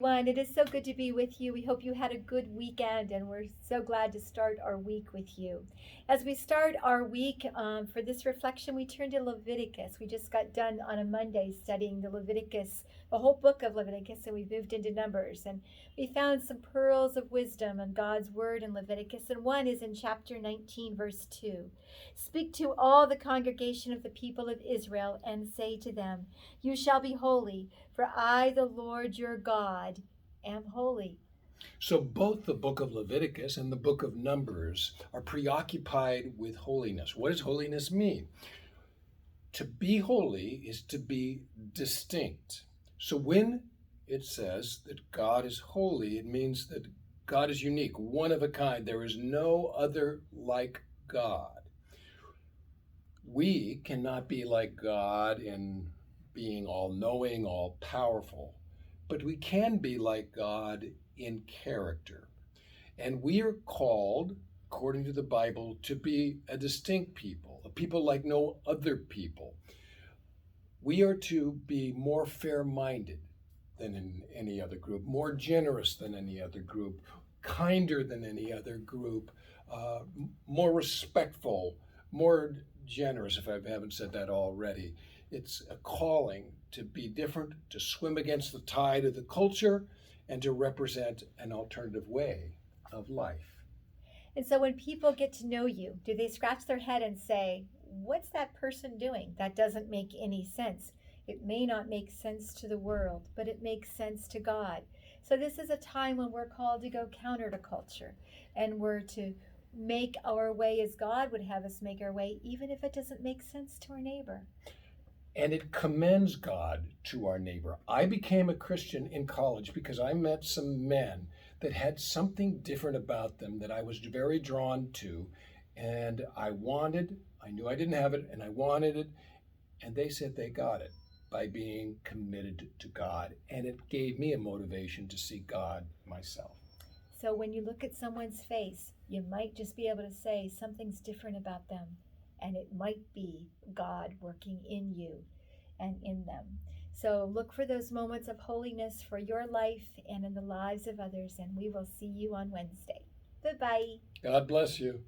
One, it is so good to be with you. We hope you had a good weekend, and we're so glad to start our week with you. As we start our week for this reflection, we turn to Leviticus. We just got done on a Monday studying the Leviticus, the whole book of Leviticus, and we moved into Numbers. And we found some pearls of wisdom in God's word in Leviticus, and one is in chapter 19, verse 2. Speak to all the congregation of the people of Israel and say to them, you shall be holy, for I, the Lord your God, am holy. So both the book of Leviticus and the book of Numbers are preoccupied with holiness. What does holiness mean? To be holy is to be distinct. So when it says that God is holy, it means that God is unique, one of a kind. There is no other like God. We cannot be like God in being all knowing, all powerful, but we can be like God in character. And we are called, according to the Bible, to be a distinct people, a people like no other people. We are to be more fair minded than in any other group, more generous than any other group, kinder than any other group, uh, more respectful, more generous, if I haven't said that already. It's a calling to be different, to swim against the tide of the culture, and to represent an alternative way of life. And so when people get to know you, do they scratch their head and say, what's that person doing? That doesn't make any sense. It may not make sense to the world, but it makes sense to God. So this is a time when we're called to go counter to culture, and we're to make our way as God would have us make our way, even if it doesn't make sense to our neighbor. And it commends God to our neighbor. I became a Christian in college because I met some men that had something different about them that I was very drawn to. And I knew I didn't have it, and I wanted it. And they said they got it by being committed to God. And it gave me a motivation to see God myself. So when you look at someone's face, you might just be able to say something's different about them, and it might be God working in you and in them. So look for those moments of holiness for your life and in the lives of others, and we will see you on Wednesday. Bye-bye. God bless you.